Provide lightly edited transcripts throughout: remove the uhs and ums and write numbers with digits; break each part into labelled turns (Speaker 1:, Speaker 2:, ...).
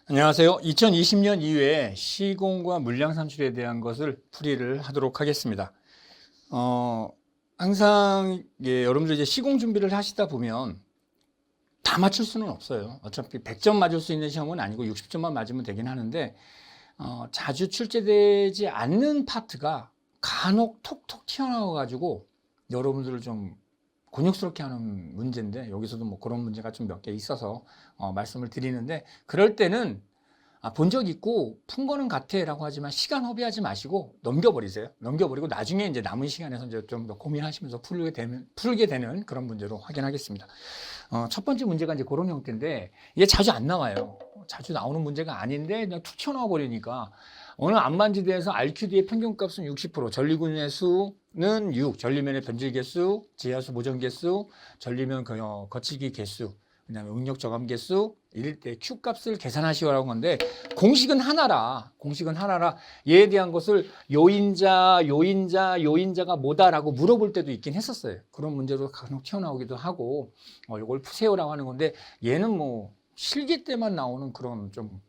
Speaker 1: 안녕하세요. 2020년 이후에 시공과 물량 산출에 대한 것을 풀이를 하도록 하겠습니다. 항상 여러분들 이제 시공 준비를 하시다 보면 다 맞출 수는 없어요. 어차피 100점 맞을 수 있는 시험은 아니고 60점만 맞으면 되긴 하는데 자주 출제되지 않는 파트가 간혹 톡톡 튀어나와 가지고 여러분들을 좀 곤욕스럽게 하는 문제인데, 여기서도 뭐 그런 문제가 좀 몇 개 있어서 말씀을 드리는데, 그럴 때는 본 적 있고 푼 거는 같아 라고 하지만 시간 허비하지 마시고 넘겨버리세요. 넘겨버리고 나중에 이제 남은 시간에서 이제 좀 더 고민하시면서 풀게 되는 그런 문제로 확인하겠습니다. 첫 번째 문제가 이제 그런 형태인데, 이게 자주 안 나와요. 자주 나오는 문제가 아닌데 그냥 툭 튀어나와 버리니까, 어느 안만지대에서 RQD의 평균값은 60%, 전리군의 수는 6, 전리면의 변질 개수, 지하수 보정 개수, 전리면 거치기 개수, 그다음에 응력 저감 개수, 이럴 때 Q 값을 계산하시오라고 하는데, 공식은 하나라. 얘에 대한 것을 요인자가 뭐다라고 물어볼 때도 있긴 했었어요. 그런 문제로 간혹 튀어나오기도 하고, 이걸 푸세요라고 하는 건데, 얘는 뭐 실기 때만 나오는 그런 좀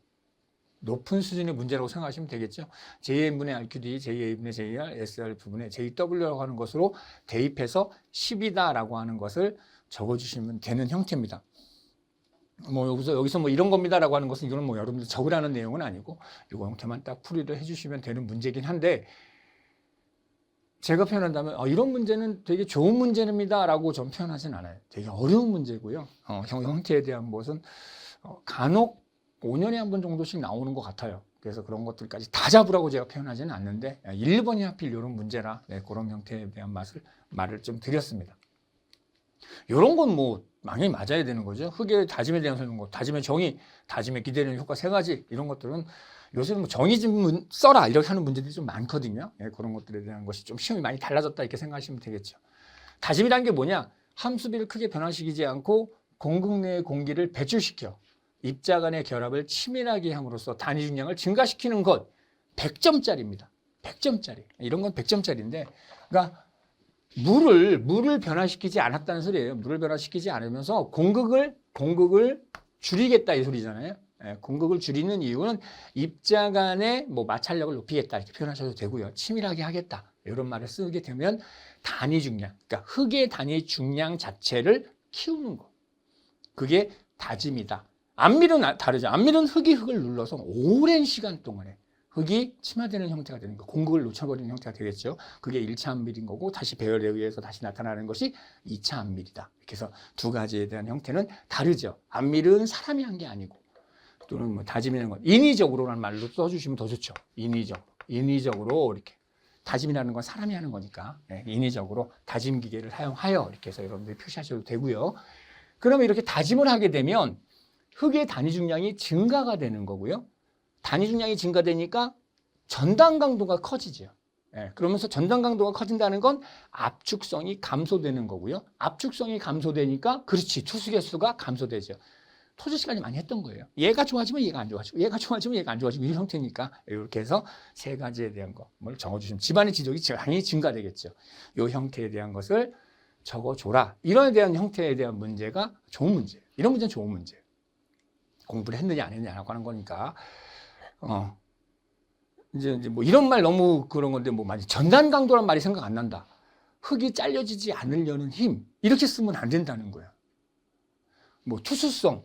Speaker 1: 높은 수준의 문제라고 생각하시면 되겠죠. JA분의 RQD, JA분의 JR, SR 부분의 JW라고 하는 것으로 대입해서 10이다라고 하는 것을 적어주시면 되는 형태입니다. 뭐 여기서 뭐 이런 겁니다라고 하는 것은, 이거는 뭐 여러분들 적으라는 내용은 아니고 이거 형태만 딱 풀이를 해주시면 되는 문제긴 한데, 제가 표현한다면 이런 문제는 되게 좋은 문제입니다라고 전 표현하진 않아요. 되게 어려운 문제고요. 형태에 대한 것은 간혹 5년에 한 번 정도씩 나오는 것 같아요. 그래서 그런 것들까지 다 잡으라고 제가 표현하지는 않는데, 1번이 하필 이런 문제라 그런 형태에 대한 말을 좀 드렸습니다. 이런 건 뭐 당연히 맞아야 되는 거죠. 흙의 다짐에 대한 설명, 다짐의 정의, 다짐에 기대되는 효과 3가지, 이런 것들은 요새는 뭐 정의 좀 써라 이렇게 하는 문제들이 좀 많거든요. 그런 것들에 대한 것이 좀 시험이 많이 달라졌다 이렇게 생각하시면 되겠죠. 다짐이란 게 뭐냐? 함수비를 크게 변화시키지 않고 공극 내의 공기를 배출시켜 입자 간의 결합을 치밀하게 함으로써 단위 중량을 증가시키는 것. 100점짜리입니다. 100점짜리. 이런 건 100점짜리인데, 그러니까 물을 변화시키지 않았다는 소리예요. 물을 변화시키지 않으면서 공극을 줄이겠다 이 소리잖아요. 공극을 줄이는 이유는 입자 간의 뭐 마찰력을 높이겠다 이렇게 표현하셔도 되고요. 치밀하게 하겠다 이런 말을 쓰게 되면 단위 중량, 그러니까 흙의 단위 중량 자체를 키우는 거, 그게 다짐이다. 안밀은 다르죠. 안밀은 흙이 흙을 눌러서 오랜 시간 동안에 흙이 침하되는 형태가 되는 거, 공극을 놓쳐버리는 형태가 되겠죠. 그게 1차 안밀인 거고, 다시 배열에 의해서 다시 나타나는 것이 2차 안밀이다. 이렇게 해서 두 가지에 대한 형태는 다르죠. 안밀은 사람이 한 게 아니고, 또는 뭐 다짐이라는 건 인위적으로라는 말로 써주시면 더 좋죠. 인위적으로 이렇게. 다짐이라는 건 사람이 하는 거니까 인위적으로 다짐 기계를 사용하여 이렇게 해서 여러분들이 표시하셔도 되고요. 그러면 이렇게 다짐을 하게 되면 흙의 단위 중량이 증가가 되는 거고요. 단위 중량이 증가되니까 전단 강도가 커지죠. 그러면서 전단 강도가 커진다는 건 압축성이 감소되는 거고요. 압축성이 감소되니까, 그렇지, 투수 개수가 감소되죠. 토지 시간이 많이 했던 거예요. 얘가 좋아지면 얘가 안 좋아지고, 얘가 좋아지면 얘가 안 좋아지고, 이 형태니까 이렇게 해서 3가지에 대한 것을 적어주시면 집안의 지적이 당연히 증가되겠죠. 이 형태에 대한 것을 적어줘라. 이런 대한 형태에 대한 문제가 좋은 문제예요. 이런 문제는 좋은 문제예요. 공부를 했느냐 안 했느냐라고 하는 거니까. 이제 뭐 이런 말 너무 그런 건데, 뭐 많이 전단 강도란 말이 생각 안 난다. 흙이 잘려지지 않으려는 힘, 이렇게 쓰면 안 된다는 거예요. 뭐 투수성,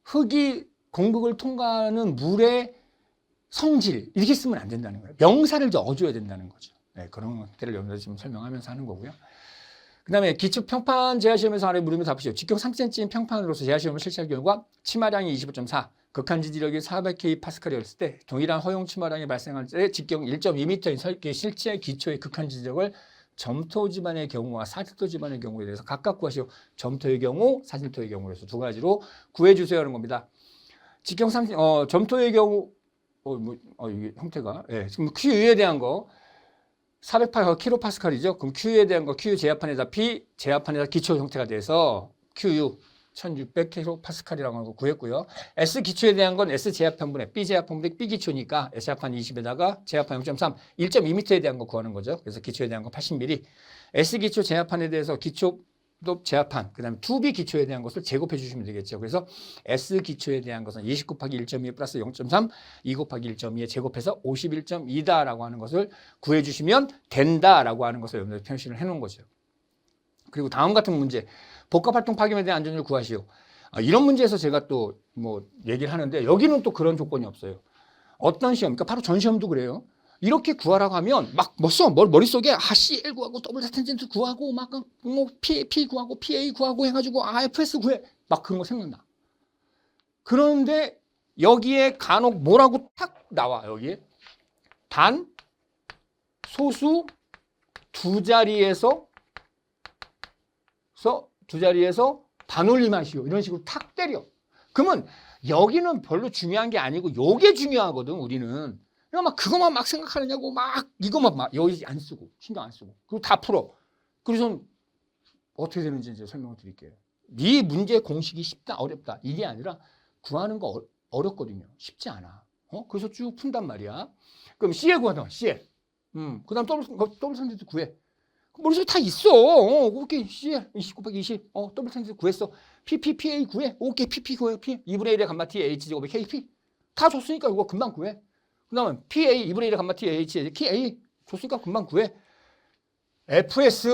Speaker 1: 흙이 공극을 통과하는 물의 성질, 이렇게 쓰면 안 된다는 거예요. 명사를 넣어줘야 된다는 거죠. 그런 것들을 여러분들 지금 설명하면서 하는 거고요. 그 다음에 기초 평판 제하시험에서 아래 물으면 답하시오. 직경 3cm 평판으로서 제하시험을 실시할 경우가 치마량이 25.4, 극한 지지력이 400kPa였을 때 동일한 허용 치마량이 발생할 때 직경 1.2m인 설계 실제 기초의 극한 지지력을 점토 지반의 경우와 사질토 지반의 경우에 대해서 각각 구하시오. 점토의 경우, 사질토의 경우에서 두 가지로 구해주세요 하는 겁니다. 직경 3cm, 점토의 경우, 이게 형태가, 지금 Q에 대한 거 408kPa이죠. 그럼 Q에 대한 거, Q 제압판에다 P, 제압판에다 기초 형태가 돼서 QU 1600kPa이라고 하는 거 구했고요. S 기초에 대한 건 S 제압판분의 B 제압판분의 B 기초니까 S 제압판 20에다가 제압판 0.3, 1.2m에 대한 거 구하는 거죠. 그래서 기초에 대한 거 80mm. S 기초 제압판에 대해서 기초 또 제압한 그다음에 2B 기초에 대한 것을 제곱해 주시면 되겠죠. 그래서 S 기초에 대한 것은 20 곱하기 1.2 플러스 0.3, 2 곱하기 1.2에 제곱해서 51.2다라고 하는 것을 구해 주시면 된다라고 하는 것을 여러분들 표시를 해 놓은 거죠. 그리고 다음 같은 문제, 복합활동 파괴에 대한 안전율 구하시오. 이런 문제에서 제가 또 뭐 얘기를 하는데 여기는 또 그런 조건이 없어요. 어떤 시험, 그러니까 바로 전 시험도 그래요. 이렇게 구하라고 하면 막 머릿속에 CL 구하고 더블 탄젠트 구하고 막 뭐 P 구하고 PA 구하고 해가지고 FS 구해 막 그런 거 생각나. 그런데 여기에 간혹 뭐라고 탁 나와. 여기에 단 소수 두 자리에서 반올림하시오 이런 식으로 탁 때려. 그러면 여기는 별로 중요한 게 아니고 요게 중요하거든. 우리는 막 그것만 막 생각하느냐고 막 이것만 막 여기 안 쓰고 신경 안 쓰고 그리고 다 풀어. 그래서 어떻게 되는지 이제 설명을 드릴게요. 이 문제 공식이 쉽다 어렵다 이게 아니라 구하는 거 어렵거든요. 쉽지 않아. 그래서 쭉 푼단 말이야. 그럼 CL 구하던 CL. 그다음 더블 탄젠트 구해. 머릿속에 다 있어. 오케이 CL 20 곱하기 20. 더블 탄젠트 구했어. PA 구해. 오케이 PP 구해. P 2분의 1의 감마 T H 제곱에 KP 다 줬으니까 이거 금방 구해. 그다음에 PA 2분의 1의 감마 T H KA 줬으니까 금방 구해. FS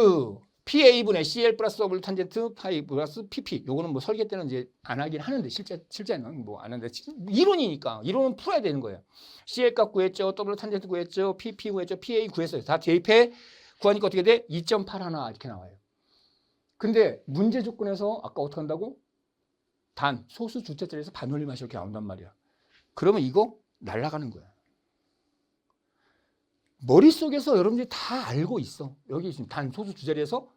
Speaker 1: PA분의 CL 플러스 더블 탄젠트 파이 플러스 PP. 요거는 뭐 설계 때는 이제 안 하긴 하는데 실제는 뭐 안 하는데 이론이니까 이론은 풀어야 되는 거예요. CL 값 구했죠. 더블 탄젠트 구했죠. PP 구했죠. PA 구했어요. 다 대입해 구하니까 어떻게 돼? 2.81 이렇게 나와요. 근데 문제 조건에서 아까 어떻게 한다고? 단 소수 주체자리에서 반올림하시 이렇게 나온단 말이야. 그러면 이거 날아가는 거야. 머릿속에서 여러분들이 다 알고 있어. 여기 지금 단 소수 두 자리에서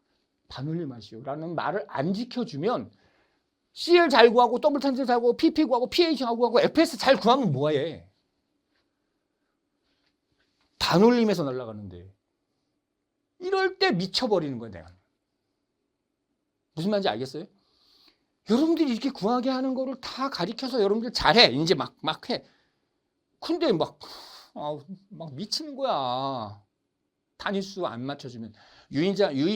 Speaker 1: 반올림하시오라는 말을 안 지켜주면 CL 잘 구하고 더블 탄젠트 잘 구하고 PP 구하고 PH 잘 구하고 FS 잘 구하면 뭐해? 반올림해서 날아가는데 이럴 때 미쳐버리는 거야 내가. 무슨 말인지 알겠어요? 여러분들이 이렇게 구하게 하는 거를 다 가리켜서 여러분들 잘해. 이제 막 해. 근데 막 미치는 거야. 단위수 안 맞춰주면.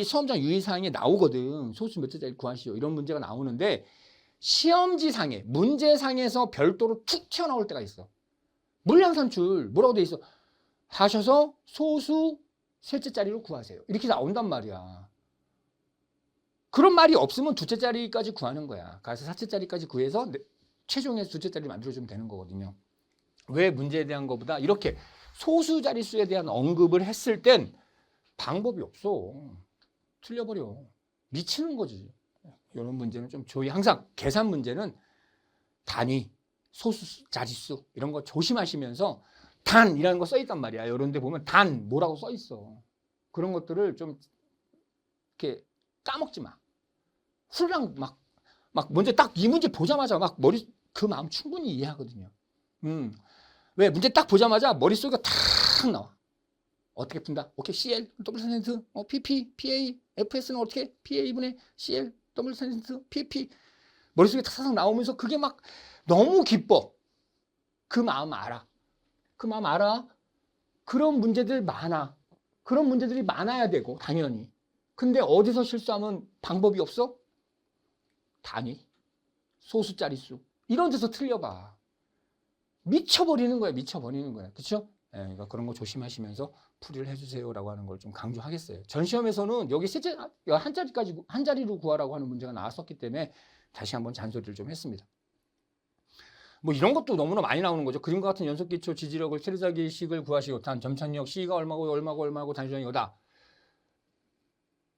Speaker 1: 수험장 유의사항에 나오거든. 소수 몇 자리 구하시오. 이런 문제가 나오는데 시험지상에, 문제상에서 별도로 툭 튀어나올 때가 있어. 물량산출 뭐라고 돼 있어? 하셔서 소수 셋째 자리로 구하세요. 이렇게 나온단 말이야. 그런 말이 없으면 두째 자리까지 구하는 거야. 그래서 사째 자리까지 구해서 최종에서 두째 자리를 만들어주면 되는 거거든요. 왜 문제에 대한 것보다 이렇게 소수 자릿수에 대한 언급을 했을 땐 방법이 없어. 틀려버려. 미치는 거지. 이런 문제는 좀 조이. 항상 계산 문제는 단위, 소수 자릿수 이런 거 조심하시면서 단이라는 거 써 있단 말이야. 이런 데 보면 단 뭐라고 써 있어. 그런 것들을 좀 이렇게 까먹지 마. 훌랑 막 먼저 딱 이 문제 보자마자 막 그 마음 충분히 이해하거든요. 왜 문제 딱 보자마자 머릿속에 탁 나와. 어떻게 푼다? 오케이 CL 더블 탄젠트 PP PA FS는 어떻게 PA분의 CL 더블 탄젠트 PP 머릿속에 탁 나오면서 그게 막 너무 기뻐. 그 마음 알아. 그 마음 알아. 그런 문제들 많아. 그런 문제들이 많아야 되고 당연히. 근데 어디서 실수하면 방법이 없어? 단위, 소수 자릿수 이런 데서 틀려봐. 미쳐버리는 거야. 미쳐버리는 거야. 그렇죠? 네, 그러니까 그런 거 조심하시면서 풀이를 해주세요라고 하는 걸 좀 강조하겠어요. 전 시험에서는 여기 셋째 한 자리로 구하라고 하는 문제가 나왔었기 때문에 다시 한번 잔소리를 좀 했습니다. 뭐 이런 것도 너무나 많이 나오는 거죠. 그림과 같은 연속기초 지지력을 테레자기식을 구하시고 단 점착력 C가 얼마고 단위수량이 이거다.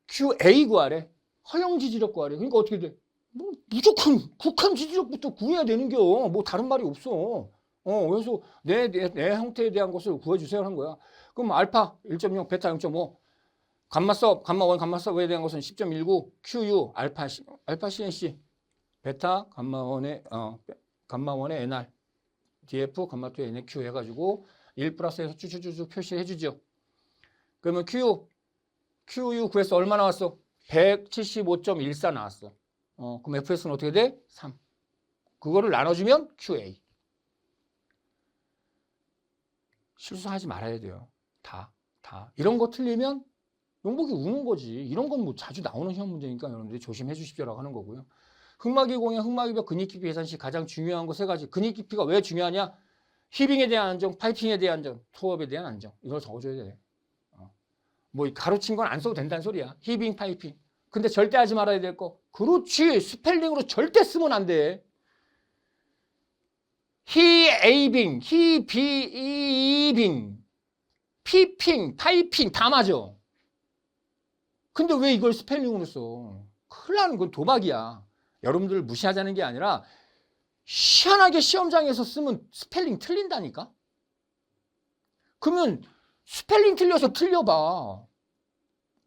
Speaker 1: QA 구하래. 허용 지지력 구하래. 그러니까 어떻게 돼? 뭐 무조건 국한 지지력부터 구해야 되는겨. 뭐 다른 말이 없어. 그래서 내 형태에 대한 것을 구해주세요 하는 거야. 그럼 알파 1.0, 베타 0.5, 감마섭, 감마1, 감마섭에 대한 것은 10.19, QU, 알파 CNC, 베타, 감마1의 NR, DF, 감마2의 NQ 해가지고 1 플러스해서 쭉쭉쭉 표시해 주죠. 그러면 QU 구해서 얼마 나왔어? 175.14 나왔어. 그럼 FS는 어떻게 돼? 3. 그거를 나눠주면 QA. 실수하지 말아야 돼요. 다. 이런 거 틀리면 용복이 우는 거지. 이런 건 뭐 자주 나오는 시험 문제니까 여러분들이 조심해 주십시오라고 하는 거고요. 흑마기 공의 흑마기별 근육 깊이 계산 시 가장 중요한 거 세 가지. 근육 깊이가 왜 중요하냐? 히빙에 대한 안정, 파이팅에 대한 안정, 투업에 대한 안정. 이걸 적어줘야 돼. 뭐 가로친 건 안 써도 된다는 소리야. 히빙, 파이팅. 근데 절대 하지 말아야 될 거. 그렇지. 스펠링으로 절대 쓰면 안 돼. 히에이빙, 히비이빙, 피핑, 파이핑 다 맞아. 근데 왜 이걸 스펠링으로 써? 큰일 나는 건 도박이야. 여러분들 무시하자는 게 아니라 희한하게 시험장에서 쓰면 스펠링 틀린다니까? 그러면 스펠링 틀려서 틀려봐.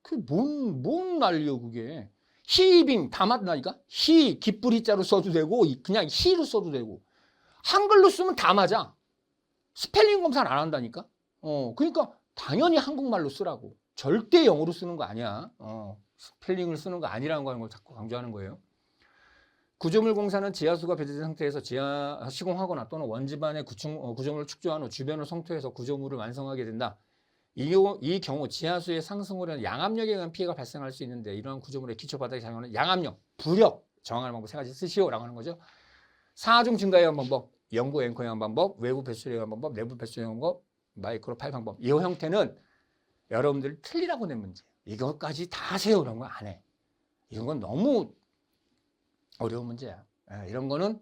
Speaker 1: 그게 뭔 난리여 그게. 히빙 다 맞다니까? 히 기쁘리자로 써도 되고 그냥 히로 써도 되고 한글로 쓰면 다 맞아. 스펠링 검사를 안 한다니까? 그러니까 당연히 한국말로 쓰라고. 절대 영어로 쓰는 거 아니야. 스펠링을 쓰는 거 아니라는 걸 자꾸 강조하는 거예요. 구조물 공사는 지하수가 배제된 상태에서 지하 시공하거나 또는 원지반의 구조물을 축조한 후 주변을 성토해서 구조물을 완성하게 된다. 이 경우 지하수의 상승으로 인한 양압력에 의한 피해가 발생할 수 있는데 이러한 구조물의 기초 바닥에 작용하는 양압력, 부력 정할 방법 세 가지 쓰시오라고 하는 거죠. 사중 증가에 의한 방법, 영구 앵커에 의한 방법, 외부 배출에 의한 방법, 내부 배출에 의한 방법, 마이크로 파일 방법. 이 형태는 여러분들 틀리라고 낸 문제. 이것까지 다 세우는 거 안 해. 이런 건 너무 어려운 문제야. 이런 거는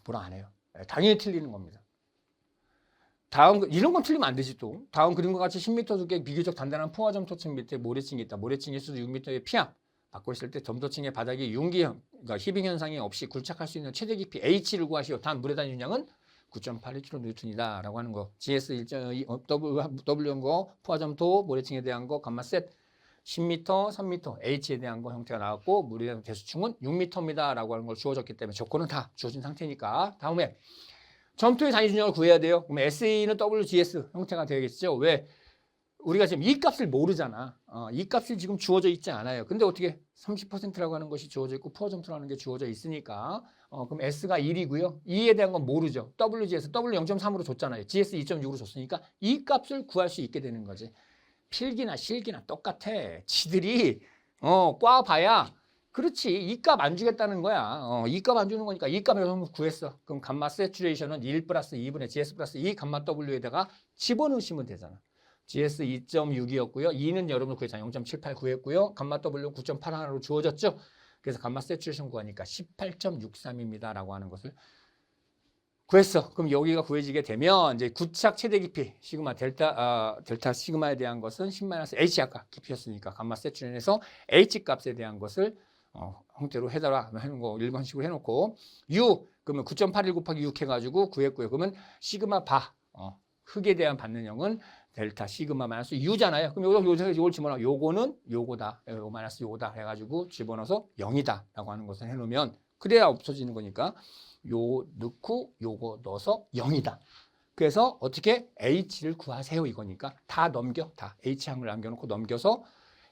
Speaker 1: 뭐라 안 해요. 당연히 틀리는 겁니다. 다음 이런 건 틀리면 안 되지 또. 다음 그림과 같이 10m 두께 비교적 단단한 포화점 토층 밑에 모래층이 있다. 모래층의 수도 6m의 피압. 받고 있을 때 점토층의 바닥에 융기형, 그러니까 히빙 현상이 없이 굴착할 수 있는 최대 깊이 H를 구하시오. 단 물에 닿는 윤량은 9.81kN이다 라고 하는 거. GS 1.2 W한 거, 포화점토, 모래층에 대한 거, 감마 셋 10m, 3m, H에 대한 거 형태가 나왔고 물에 대한 대수층은 6m입니다 라고 하는 걸 주어졌기 때문에 조건은 다 주어진 상태니까. 다음에 점토의 단위 준영을 구해야 돼요. 그럼 SA는 WGS 형태가 되겠죠. 왜? 우리가 지금 이 값을 모르잖아. 이 값이 지금 주어져 있지 않아요. 근데 어떻게 30%라고 하는 것이 주어져 있고 포화점토라는 게 주어져 있으니까 그럼 S가 1이고요. 2에 대한 건 모르죠. WGS, W 0.3으로 줬잖아요. GS 2.6으로 줬으니까 이 값을 구할 수 있게 되는 거지. 필기나 실기나 똑같아. 지들이 꽈봐야 그렇지. 이 값 안 주겠다는 거야. 이 값 안 주는 거니까 이 값을 구했어. 그럼 감마 세츄레이션은 1 플러스 2분의 GS 플러스 2 감마 W에다가 집어넣으시면 되잖아. GS 2.6이었고요. 2는 여러분 구했잖아요. 0.78 구했고요. 감마 W 9.81로 주어졌죠. 그래서 감마 세츄레이션 구하니까 18.63입니다. 라고 하는 것을 구했어. 그럼 여기가 구해지게 되면 이제 구착 최대 깊이 시그마 델타 시그마에 대한 것은 10-H 아까 깊이였으니까 감마 세츄레이션에서 H 값에 대한 것을 형태로 해달라 하는 거 일반식으로 해놓고 U 그러면 9.81 곱하기 6 해가지고 구했고요. 그러면 시그마 바 흙에 대한 받는 형은 델타 시그마 마이너스 U잖아요. 그럼 요걸 집어넣어. 요거는 요거다. 요 마이너스 요거다 해가지고 집어넣어서 0이다 라고 하는 것을 해놓으면 그래야 없어지는 거니까 요 넣고 요거 넣어서 0이다. 그래서 어떻게 H를 구하세요 이거니까 다 넘겨. 다 H항을 남겨놓고 넘겨서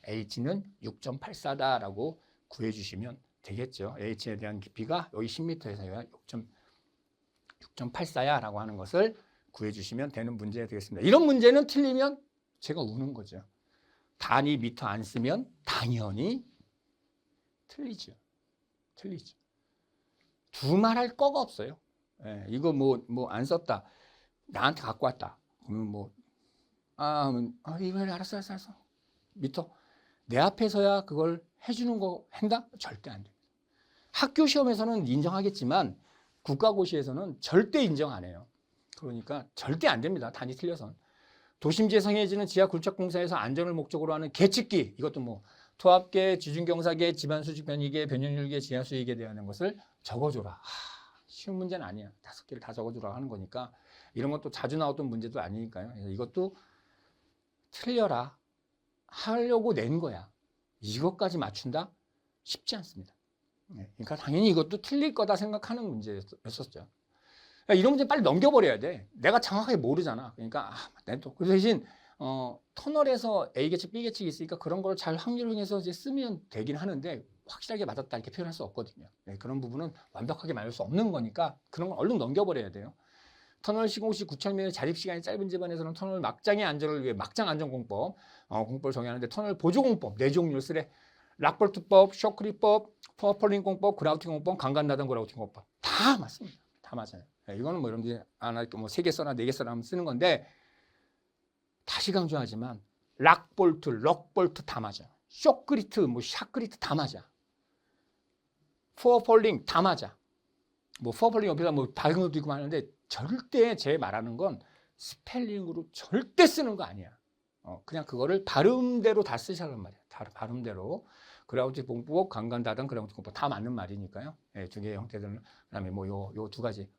Speaker 1: H는 6.84다라고 구해주시면 되겠죠. H에 대한 깊이가 여기 10m에서 6.84야 라고 하는 것을 구해주시면 되는 문제가 되겠습니다. 이런 문제는 틀리면 제가 우는 거죠. 단위 미터 안 쓰면 당연히 틀리죠. 틀리죠. 두말할 거가 없어요. 이거 뭐 안 썼다. 나한테 갖고 왔다. 그러면 이거 알았어. 미터. 내 앞에서야 그걸 해주는 거 한다? 절대 안 됩니다. 학교 시험에서는 인정하겠지만 국가고시에서는 절대 인정 안 해요. 그러니까 절대 안 됩니다. 단위 틀려선. 도심지에 성해지는 지하 굴착공사에서 안전을 목적으로 하는 계측기 이것도 뭐 토합계, 지중경사계, 집안수직 변이계, 변연율계, 지하수익에 대한 것을 적어줘라. 쉬운 문제는 아니야. 5개를 다 적어주라 하는 거니까 이런 것도 자주 나왔던 문제도 아니니까요. 그래서 이것도 틀려라 하려고 낸 거야. 이것까지 맞춘다? 쉽지 않습니다. 그러니까 당연히 이것도 틀릴 거다 생각하는 문제였었죠. 그러니까 이런 문제 빨리 넘겨버려야 돼. 내가 정확하게 모르잖아. 그러니까 그 대신 터널에서 A 계측, B 계측이 있으니까 그런 걸 잘 확률형해서 이제 쓰면 되긴 하는데 확실하게 맞았다 이렇게 표현할 수 없거든요. 그런 부분은 완벽하게 말할 수 없는 거니까 그런 걸 얼른 넘겨버려야 돼요. 터널 시공시 구철면의 자립시간이 짧은 집안에서는 터널 막장의 안전을 위해 막장 안전공법, 공법을 정의하는데 터널 보조공법 4종류를 쓰래. 락볼트법, 쇼크리법, 퍼펄링공법, 그라우팅 공법, 강간나단 그라우팅 공법. 다 맞습니다. 다 맞아요. 이거는 뭐 여러분들이 안 할 거 뭐 3개 써나 4개 써나 하면 쓰는 건데 다시 강조하지만 락볼트, 럭볼트 다 맞아. 쇼크리트, 뭐 샤크리트 다 맞아. 퍼펄링 다 맞아. 뭐 퍼펄링 옆에다 뭐 밝은 것도 있고 하는데 절대 제 말하는 건 스펠링으로 절대 쓰는 거 아니야. 그냥 그거를 발음대로 다 쓰시란 말이야. 다 발음대로. 그라우팅 공법, 강간다단 그라우팅 공법 다 맞는 말이니까요. 예, 두 개의 형태들은 그다음에 뭐 요 두 가지.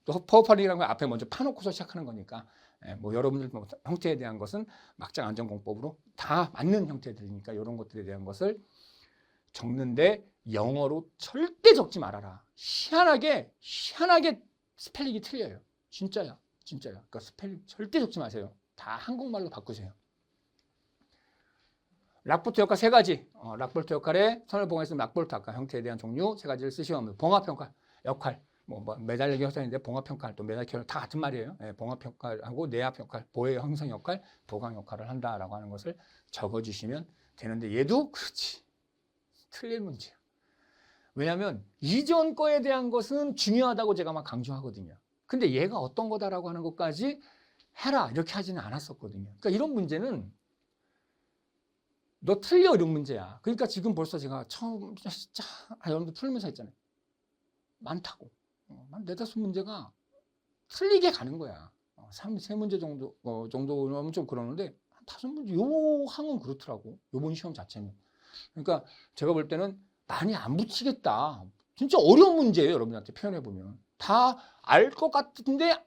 Speaker 1: 또 퍼펄링이라는 건 앞에 먼저 파놓고서 시작하는 거니까 예, 뭐 여러분들 뭐 형태에 대한 것은 막장 안전공법으로 다 맞는 형태들이니까 이런 것들에 대한 것을 적는데 영어로 절대 적지 말아라. 희한하게 스펠링이 틀려요. 진짜야. 그러니까 스펠링 절대 적지 마세요. 다 한국말로 바꾸세요. 락볼트 역할 3가지. 락볼트 역할에 선을 봉합했으면 락볼트 아까 형태에 대한 종류 3가지를 쓰시면 봉합 역할. 뭐 매달리기 역할인데 봉합 역할 또 매달리기 역할 다 같은 말이에요. 예, 봉합 역할하고 내압 역할, 보혜 형성 역할, 보강 역할을 한다라고 하는 것을 적어주시면 되는데 얘도 그렇지. 틀린 문제야. 왜냐하면 이전 거에 대한 것은 중요하다고 제가 막 강조하거든요. 근데 얘가 어떤 거다라고 하는 것까지 해라 이렇게 하지는 않았었거든요. 그러니까 이런 문제는 너 틀려 이런 문제야. 그러니까 지금 벌써 제가 처음 진짜 여러분들 풀면서 했잖아요. 많다고. 한 4-5문제가 틀리게 가는 거야. 3-3문제 정도면 좀 그러는데 한 5문제 요 항은 그렇더라고. 요번 시험 자체는. 그러니까 제가 볼 때는 많이 안 붙이겠다. 진짜 어려운 문제예요. 여러분한테 표현해 보면 다 알 것 같은데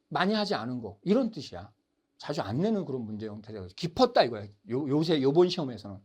Speaker 1: 많이 하지 않은 거 이런 뜻이야. 자주 안 내는 그런 문제 형태가 깊었다 이거야. 요새 요번 시험에서는